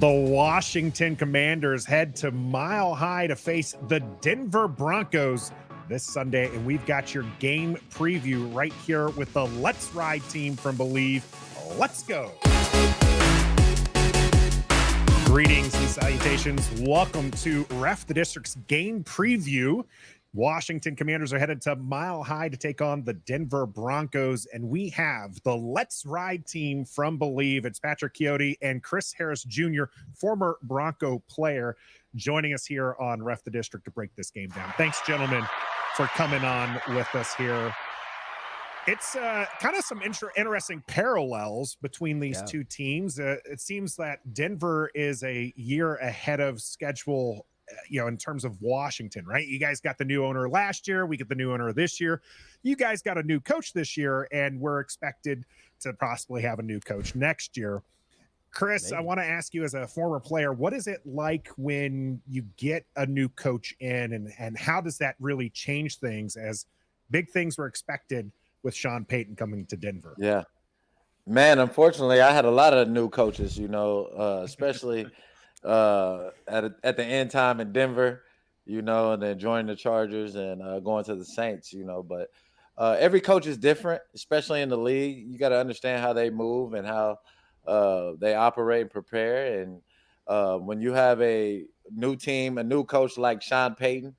The Washington Commanders head to Mile High to face the Denver Broncos this Sunday, and we've got your game preview right here with the Let's Ride team from Bleav. Let's go. Greetings and salutations. Welcome to Ref the District's game preview. Washington Commanders are headed to Mile High to take on the Denver Broncos, and we have the Let's Ride team from Bleav. It's Patrick Chiotti and Chris Harris Jr., former Bronco player, joining us here on Ref the District to break this game down. Thanks, gentlemen, for coming on with us here. It's kind of some interesting parallels between these two teams. It seems that Denver is a year ahead of schedule, in terms of Washington, right? You guys got the new owner last year. We get the new owner this year. You guys got a new coach this year, and we're expected to possibly have a new coach next year. Chris, I want to ask you as a former player, what is it like when you get a new coach in, and how does that really change things, as big things were expected with Sean Payton coming to Denver? Yeah, man, unfortunately, I had a lot of new coaches, especially at the end time in Denver, and then joining the Chargers and going to the Saints, but every coach is different, especially in the league. You got to understand how they move and how they operate and prepare. And when you have a new team, a new coach like Sean Payton,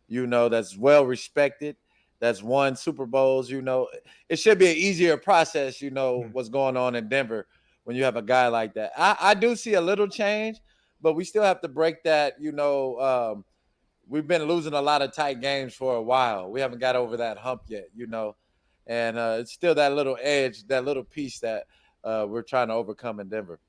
that's well respected, that's won Super Bowls, it should be an easier process, what's going on in Denver when you have a guy like that. I do see a little change, but we still have to break that. We've been losing a lot of tight games for a while. We haven't got over that hump yet, and it's still that little edge, that little piece that we're trying to overcome in Denver.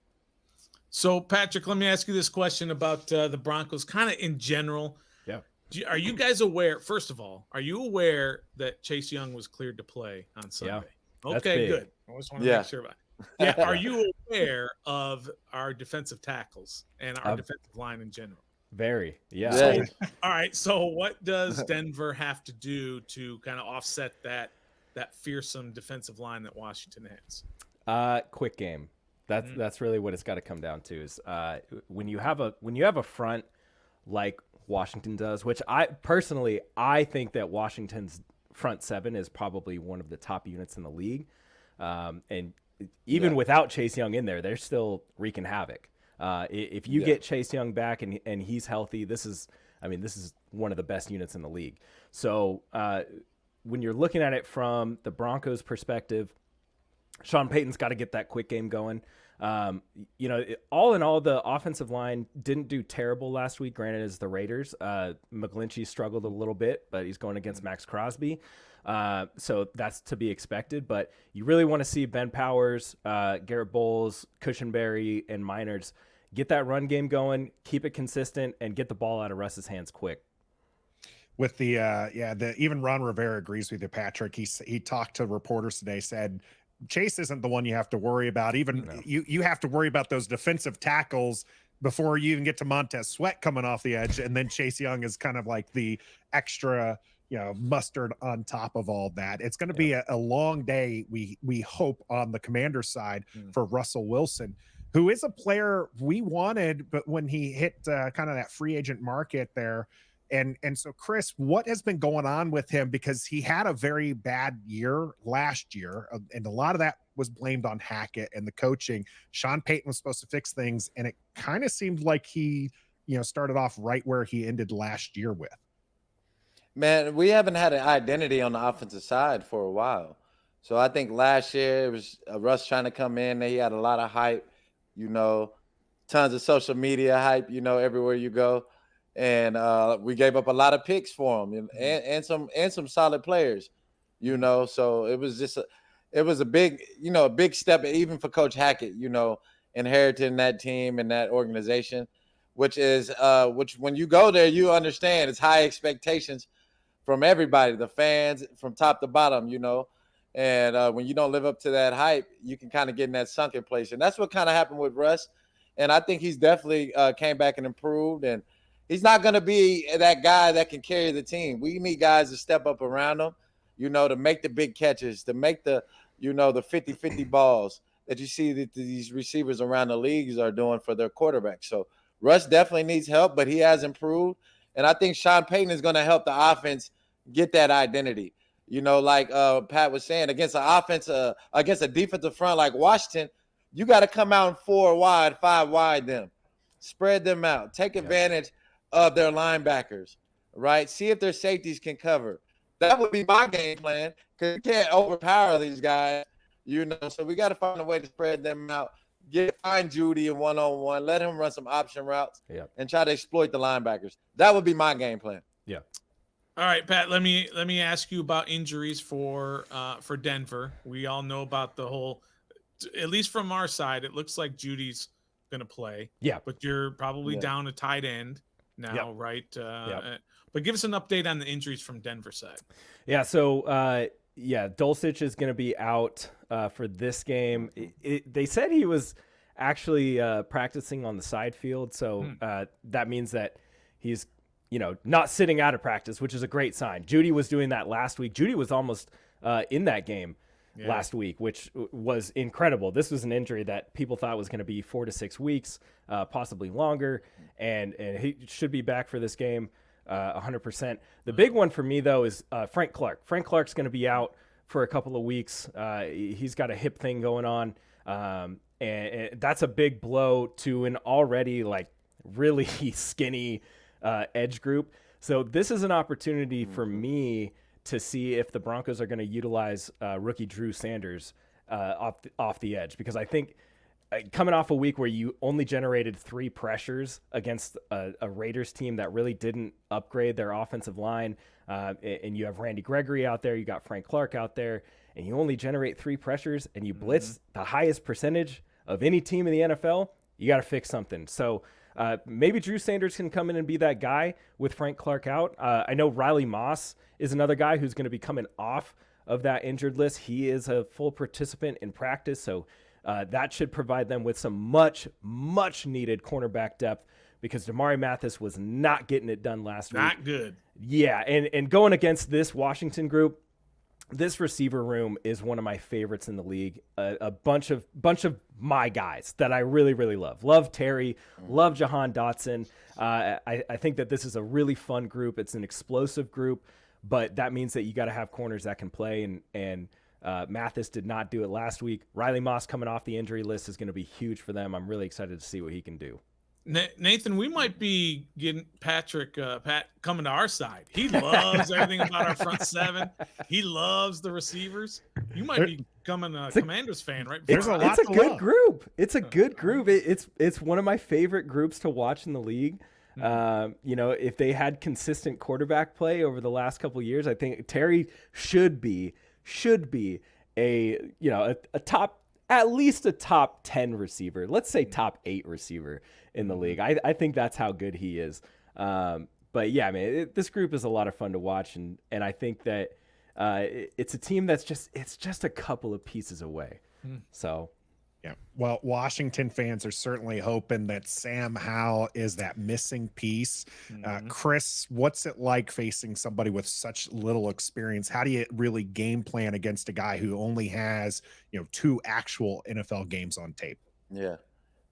So, Patrick, let me ask you this question about the Broncos, kind of in general. Yeah. Are you guys aware, first of all, are you aware that Chase Young was cleared to play on Sunday? Yeah, okay, good. I just want to make sure about it. Yeah. Are you aware of our defensive tackles and our defensive line in general? Very, yeah. So, all right. So what does Denver have to do to kind of offset that fearsome defensive line that Washington has? Quick game. That's really what it's got to come down to. Is when you have a front like Washington does, which I think that Washington's front seven is probably one of the top units in the league, and even without Chase Young in there, they're still wreaking havoc. If you get Chase Young back and he's healthy, this is one of the best units in the league. So when you're looking at it from the Broncos' perspective, Sean Payton's got to get that quick game going. All in all, the offensive line didn't do terrible last week. Granted, as the Raiders, McGlinchey struggled a little bit, but he's going against Max Crosby. So that's to be expected, but you really want to see Ben Powers, Garrett Bowles, Cushenberry, and Miners get that run game going, keep it consistent, and get the ball out of Russ's hands quick. With the even Ron Rivera agrees with you, Patrick. He talked to reporters today, said Chase isn't the one you have to worry about. You have to worry about those defensive tackles before you even get to Montez Sweat coming off the edge, and then Chase Young is kind of like the extra mustard on top of all that. It's going to be a long day, we hope, on the Commander side for Russell Wilson, who is a player we wanted, but when he hit kind of that free agent market there. And so, Chris, what has been going on with him? Because he had a very bad year last year, and a lot of that was blamed on Hackett and the coaching. Sean Payton was supposed to fix things, and it kind of seemed like he started off right where he ended last year with. Man, we haven't had an identity on the offensive side for a while. So I think last year it was Russ trying to come in. He had a lot of hype, tons of social media hype, everywhere you go. And we gave up a lot of picks for him and some solid players, So it was a big step even for Coach Hackett, inheriting that team and that organization, which when you go there, you understand it's high expectations from everybody, the fans, from top to bottom, And when you don't live up to that hype, you can kind of get in that sunken place. And that's what kind of happened with Russ. And I think he's definitely came back and improved. And he's not going to be that guy that can carry the team. We need guys to step up around him, to make the big catches, to make the, the 50-50 balls, that you see that these receivers around the leagues are doing for their quarterbacks. So Russ definitely needs help, but he has improved. And I think Sean Payton is going to help the offense get that identity. Like Pat was saying, against an offense, against a defensive front like Washington, you got to come out in 4 wide, 5 wide them. Spread them out. Take advantage of their linebackers, right? See if their safeties can cover. That would be my game plan, because you can't overpower these guys, So we got to find a way to spread them out. Find Jeudy in one-on-one. Let him run some option routes and try to exploit the linebackers. That would be my game plan. Yeah. All right, Pat, let me ask you about injuries for Denver. We all know about the whole, at least from our side, it looks like Judy's going to play. Yeah. But you're probably down a tight end now, right? But give us an update on the injuries from Denver side. Yeah, so Dulcich is going to be out for this game. They said he was actually practicing on the side field, so that means that he's not sitting out of practice, which is a great sign. Jeudy was doing that last week. Jeudy was almost in that game last week, which was incredible. This was an injury that people thought was going to be 4 to 6 weeks, possibly longer, and he should be back for this game 100%. The big one for me, though, is Frank Clark. Frank Clark's going to be out for a couple of weeks. He's got a hip thing going on, and that's a big blow to an already really skinny edge group. So this is an opportunity for me to see if the Broncos are going to utilize rookie Drew Sanders off the edge, because I think coming off a week where you only generated 3 pressures against a Raiders team that really didn't upgrade their offensive line, and you have Randy Gregory out there, you got Frank Clark out there, and you only generate 3 pressures and you blitz the highest percentage of any team in the NFL, you got to fix something. So maybe Drew Sanders can come in and be that guy with Frank Clark out. I know Riley Moss is another guy who's going to be coming off of that injured list. He is a full participant in practice, so that should provide them with some much needed cornerback depth, because Damari Mathis was not getting it done last week. Not good. Yeah, and going against this Washington group, this receiver room is one of my favorites in the league. A bunch of my guys that I really love. Love Terry, love Jahan Dotson. I think that this is a really fun group. It's an explosive group, but that means that you got to have corners that can play, and Mathis did not do it last week. Riley Moss coming off the injury list is going to be huge for them. I'm really excited to see what he can do. Nathan, we might be getting Pat coming to our side. He loves everything about our front seven. He loves the receivers. You might be becoming a Commanders fan, right? It's a good group. It's a good group. It's one of my favorite groups to watch in the league. If they had consistent quarterback play over the last couple of years, I think Terry should be a top, at least a top 10 receiver. Let's say top 8 receiver in the league. I think that's how good he is. But yeah, this group is a lot of fun to watch, and I think that it's a team that's just a couple of pieces away. So. Yeah. Well, Washington fans are certainly hoping that Sam Howell is that missing piece. Chris, what's it like facing somebody with such little experience? How do you really game plan against a guy who only has, 2 actual NFL games on tape? Yeah.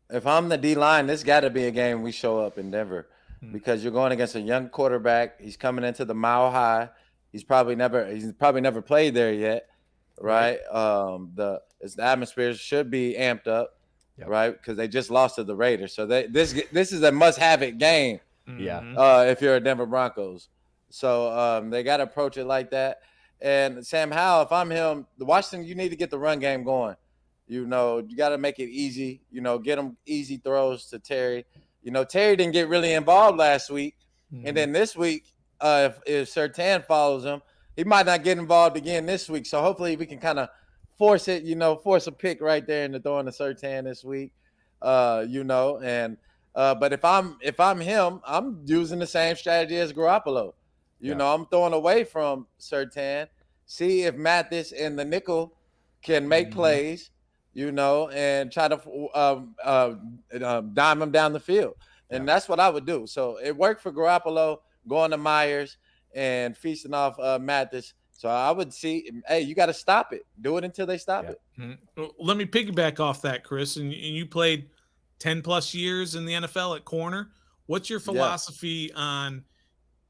If I'm the D-line, this got to be a game we show up in Denver, because you're going against a young quarterback. He's coming into the Mile High. He's probably never played there yet. Right. The atmosphere should be amped up, right? Because they just lost to the Raiders. So this is a must-have-it game. Yeah. If you're a Denver Broncos. So they got to approach it like that. And Sam Howell, if I'm him, the Washington, you need to get the run game going. You got to make it easy. Get them easy throws to Terry. Terry didn't get really involved last week. And then this week, if Surtain follows him, he might not get involved again this week. So hopefully we can kind of force a pick right there in the throwing to Surtain this week. But if I'm him, I'm using the same strategy as Garoppolo. I'm throwing away from Surtain, see if Mathis and the nickel can make plays, and try to dime him down the field. And that's what I would do. So it worked for Garoppolo, going to Myers and feasting off Mathis, So I would see, hey, you got to stop it. Do it until they stop it. Well, let me piggyback off that, Chris. And you played 10 plus years in the NFL at corner. What's your philosophy on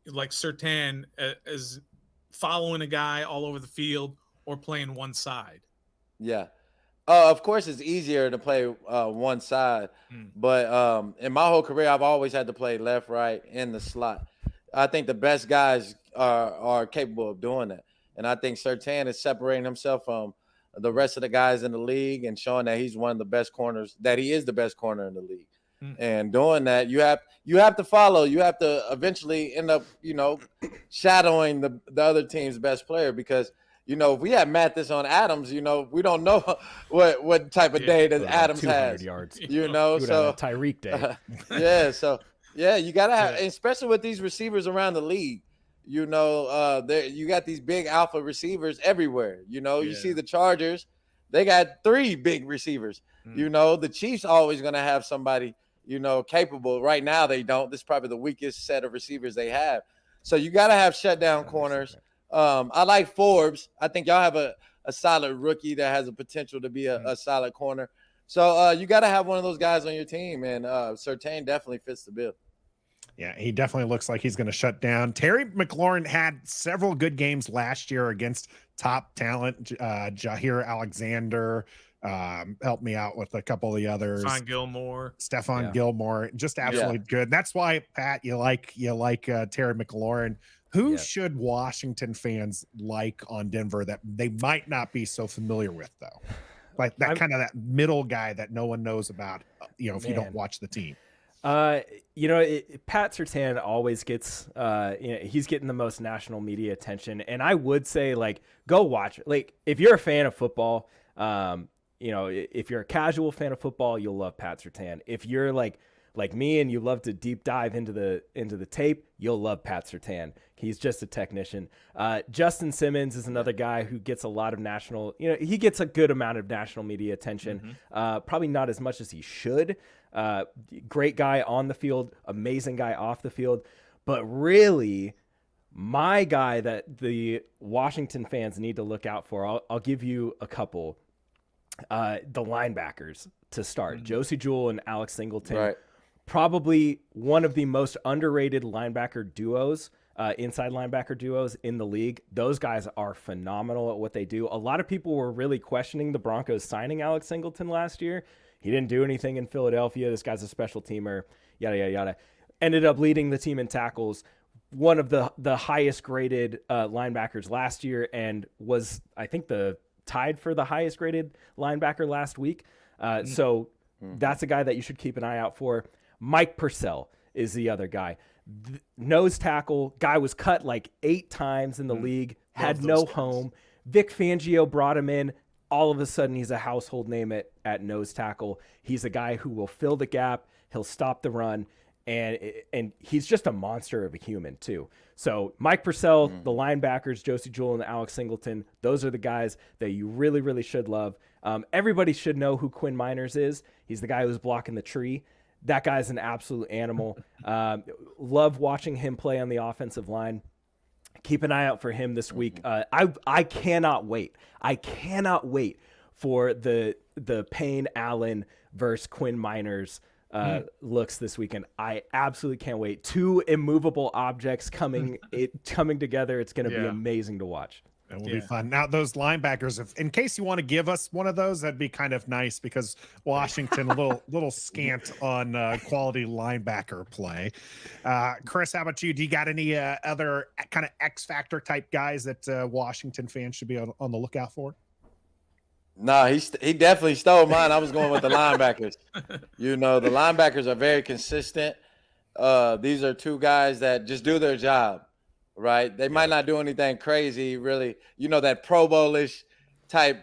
like Surtain as following a guy all over the field or playing one side? Yeah. Of course, it's easier to play one side, but in my whole career, I've always had to play left, right, in the slot. I think the best guys are capable of doing that. And I think Surtain is separating himself from the rest of the guys in the league and showing that he's one of the best corners, that he is the best corner in the league. And doing that, you have to follow. You have to eventually end up, shadowing the other team's best player because, if we had Mathis on Adams, we don't know what type of day that Adams has. Yards. So Tyreek day. You got to have, especially with these receivers around the league. You got these big alpha receivers everywhere. You see the Chargers, they got 3 big receivers. The Chiefs always going to have somebody, capable. Right now they don't. This is probably the weakest set of receivers they have. So you got to have shutdown corners. I like Forbes. I think y'all have a solid rookie that has a potential to be a solid corner. So you got to have one of those guys on your team, and Surtain definitely fits the bill. Yeah, he definitely looks like he's going to shut down. Terry McLaurin had several good games last year against top talent. Jair Alexander helped me out with a couple of the others. Stephon Gilmore, just absolutely good. That's why, Pat, you like Terry McLaurin. Who should Washington fans like on Denver that they might not be so familiar with, though? Like that that middle guy that no one knows about, if you don't watch the team. Pat Surtain always gets, he's getting the most national media attention. And I would say, go watch it. Like, if you're a fan of football, if you're a casual fan of football, you'll love Pat Surtain. If you're like me and you love to deep dive into the tape, you'll love Pat Surtain. He's just a technician. Justin Simmons is another guy who gets a lot of national, he gets a good amount of national media attention. Probably not as much as he should. Great guy on the field, amazing guy off the field. But really, my guy that the Washington fans need to look out for, I'll give you a couple. The linebackers to start. Josie Jewell and Alex Singleton. Right. Probably one of the most underrated linebacker duos, inside linebacker duos in the league. Those guys are phenomenal at what they do. A lot of people were really questioning the Broncos signing Alex Singleton last year. He didn't do anything in Philadelphia. This guy's a special teamer, yada, yada, yada. Ended up leading the team in tackles, one of the highest graded linebackers last year, and was, I think, tied for the highest graded linebacker last week. So that's a guy that you should keep an eye out for. Mike Purcell is the other guy. Nose tackle, guy was cut 8 times in the league, had no home. Vic Fangio brought him in. All of a sudden, he's a household name at nose tackle. He's a guy who will fill the gap. He'll stop the run. And he's just a monster of a human, too. So Mike Purcell, the linebackers, Josie Jewell and Alex Singleton, those are the guys that you really, really should love. Everybody should know who Quinn Miners is. He's the guy who's blocking the tree. That guy's an absolute animal. Love watching him play on the offensive line. Keep an eye out for him this week. I cannot wait. I cannot wait for the Payne Allen versus Quinn Miners looks this weekend. I absolutely can't wait. 2 immovable objects coming together. It's going to be amazing to watch. It will be fun. Now, those linebackers, in case you want to give us one of those, that'd be kind of nice because Washington, a little scant on quality linebacker play. Chris, how about you? Do you got any other kind of X factor type guys that Washington fans should be on the lookout for? No, he definitely stole mine. I was going with the linebackers. The linebackers are very consistent. These are 2 guys that just do their job. Right. They might not do anything crazy, really, that Pro Bowl-ish type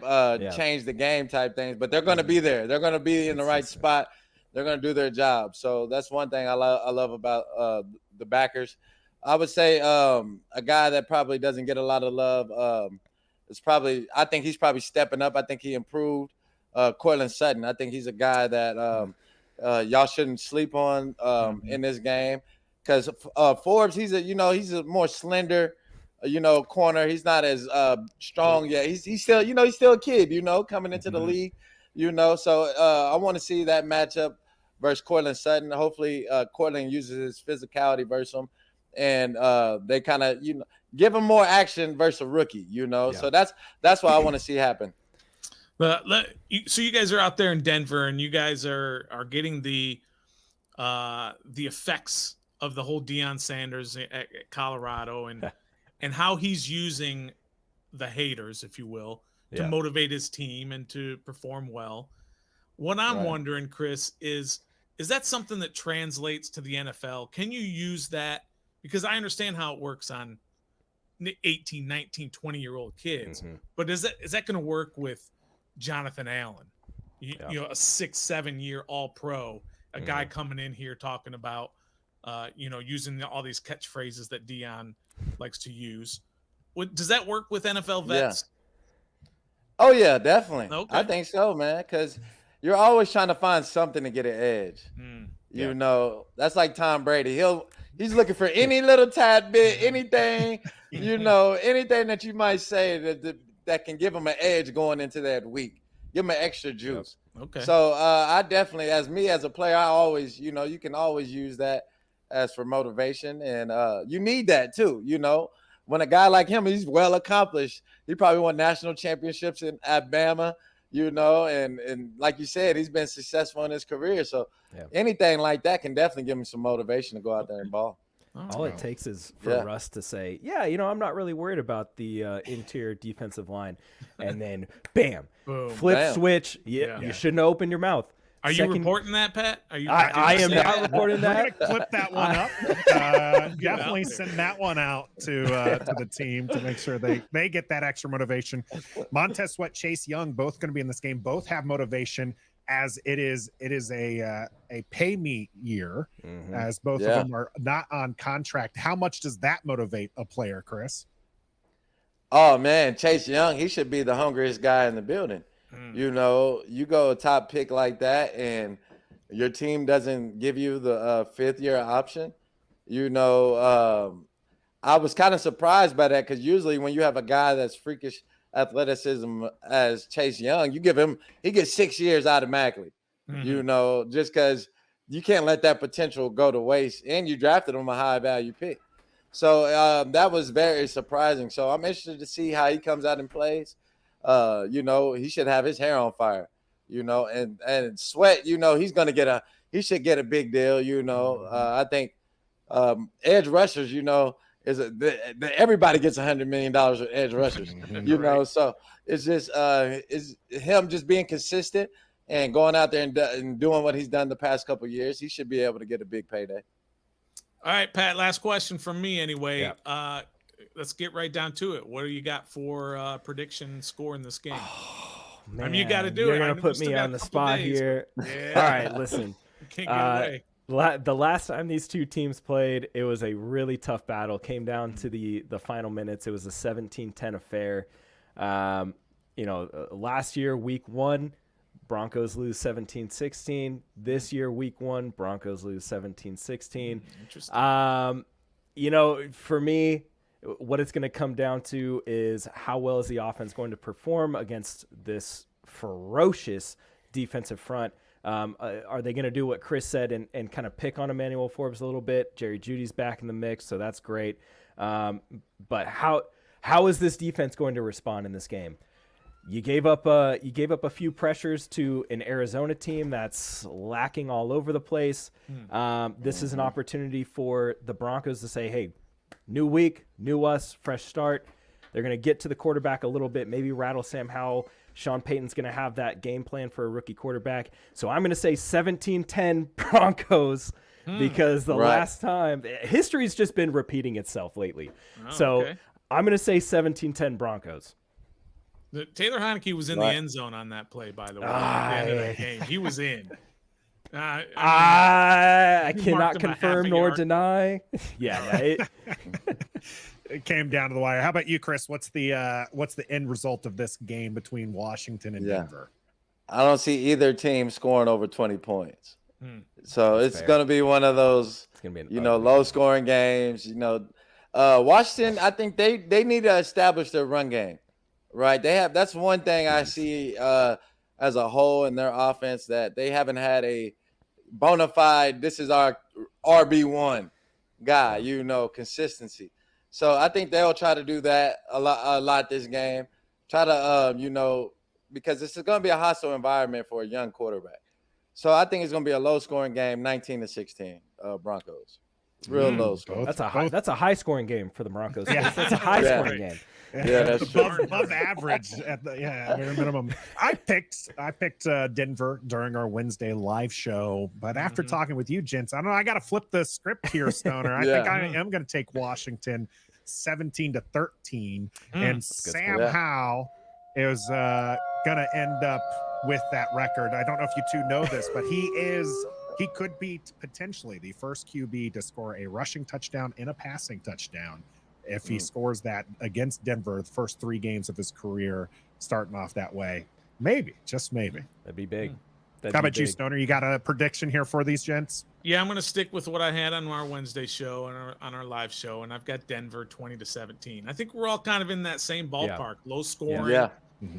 change the game type things, but they're going to be there. They're going to be in the right spot. They're going to do their job. So that's one thing I love about the backers. I would say a guy that probably doesn't get a lot of love I think he's probably stepping up. I think he improved. Cortland Sutton. I think he's a guy that y'all shouldn't sleep on in this game. Because Forbes, he's a more slender, corner. He's not as strong yet. He's still, he's still a kid, coming into the league, So I want to see that matchup versus Cortland Sutton. Hopefully, Cortland uses his physicality versus him, and they kind of, give him more action versus a rookie, So that's what I want to see happen. But so you guys are out there in Denver, and you guys are getting the effects of the whole Deion Sanders at Colorado, and how he's using the haters, if you will, to motivate his team and to perform well. What I'm wondering, Chris, is that something that translates to the NFL? Can you use that? Because I understand how it works on 18, 19, 20-year-old kids, but is that going to work with Jonathan Allen, a 6-7 year all-pro, a guy coming in here talking about, using all these catchphrases that Deion likes to use? Does that work with NFL vets? Oh yeah, definitely. Okay. I think so, man, because you're always trying to find something to get an edge. That's like Tom Brady. He's looking for any little tad bit, anything, anything that you might say that can give him an edge going into that week. Give him an extra juice. Okay. So I definitely, as a player, I always, you can always use that as for motivation, and you need that too. When a guy like him, he's well accomplished. He probably won national championships in Alabama, and like you said, he's been successful in his career. So anything like that can definitely give him some motivation to go out there and ball. All it takes is for Russ to say, I'm not really worried about the interior defensive line. And then, bam, Boom. switch. You shouldn't have opened your mouth. Are you reporting that, Pat? I am not reporting that. We're going to clip that one up. Definitely send that one out to the team to make sure they get that extra motivation. Montez Sweat, Chase Young, both going to be in this game. Both have motivation, as it is a pay me year, as both of them are not on contract. How much does that motivate a player, Chris? Oh man, Chase Young, he should be the hungriest guy in the building. You go a top pick like that and your team doesn't give you the 5th-year option. I was kind of surprised by that, because usually when you have a guy that's freakish athleticism as Chase Young, he gets 6 years automatically, just because you can't let that potential go to waste, and you drafted him a high value pick. So that was very surprising. So I'm interested to see how he comes out and plays. He should have his hair on fire, and Sweat, he's going to he should get a big deal. I think edge rushers, everybody gets $100 million with edge rushers, so it's just is him just being consistent and going out there and doing what he's done the past couple of years. He should be able to get a big payday. All right, Pat, last question from me anyway. Let's get right down to it. What do you got for prediction score in this game? Oh, man. You got to do it. You're going to put me on the spot here. Yeah. All right, listen. Can't get away. The last time these two teams played, it was a really tough battle. Came down to the final minutes. It was a 17-10 affair. Last year, week 1, Broncos lose 17-16. This year, week 1, Broncos lose 17-16. Interesting. For me, what it's going to come down to is how well is the offense going to perform against this ferocious defensive front. Are they going to do what Chris said and kind of pick on Emmanuel Forbes a little bit? Jerry Jeudy's back in the mix, so that's great. But how is this defense going to respond in this game? You gave up a few pressures to an Arizona team that's lacking all over the place. This is an opportunity for the Broncos to say, hey, new week, new us, fresh start. They're going to get to the quarterback a little bit, maybe rattle Sam Howell. Sean Payton's going to have that game plan for a rookie quarterback. So I'm going to say 17-10 Broncos because the last time – history's just been repeating itself lately. I'm going to say 17-10 Broncos. Taylor Heineke was in the end zone on that play, by the way. At the end of that game. He was in. I cannot confirm nor deny. It came down to the wire. How about you, Chris? What's the end result of this game between Washington and Denver? I don't see either team scoring over 20 points. So That's it's going to be one of those, low scoring games. Washington, I think they need to establish their run game, right? That's one thing I see as a whole in their offense, that they haven't had a bona fide, this is our RB1 guy, consistency. So I think they'll try to do that a lot this game. Try to, because this is going to be a hostile environment for a young quarterback. So I think it's going to be a low-scoring game, 19-16, Broncos. Real low score. That's a high scoring game for the Broncos. Yeah. That's a high scoring game. Yeah, that's true. above average at the bare minimum. I picked Denver during our Wednesday live show, but after talking with you, gents, I don't know. I got to flip the script here, Stoner. I think I am going to take Washington 17-13, and Sam Howell is going to end up with that record. I don't know if you two know this, but he could be potentially the first QB to score a rushing touchdown and a passing touchdown if he scores that against Denver the first 3 games of his career, starting off that way. Maybe, just maybe. That'd be big. How about you, Stoner? You got a prediction here for these gents? Yeah, I'm going to stick with what I had on our Wednesday show and on our live show, and I've got Denver 20-17. I think we're all kind of in that same ballpark. Low scoring,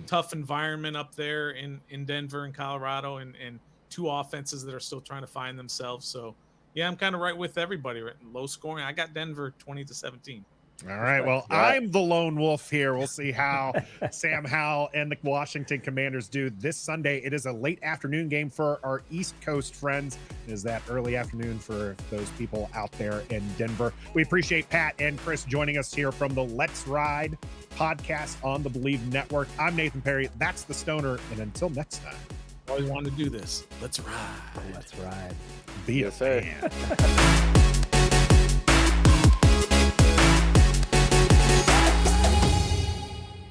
tough environment up there in Denver and Colorado, and 2 offenses that are still trying to find themselves. So, yeah, I'm kind of right with everybody. Low scoring. I got Denver 20-17. All right. Well, I'm the lone wolf here. We'll see how Sam Howell and the Washington Commanders do this Sunday. It is a late afternoon game for our East Coast friends. It is that early afternoon for those people out there in Denver. We appreciate Pat and Chris joining us here from the Let's Ride podcast on the Bleav Network. I'm Nathan Perry. That's the Stoner. And until next time. Always wanted to do this. Let's ride. Let's ride. Be a fan.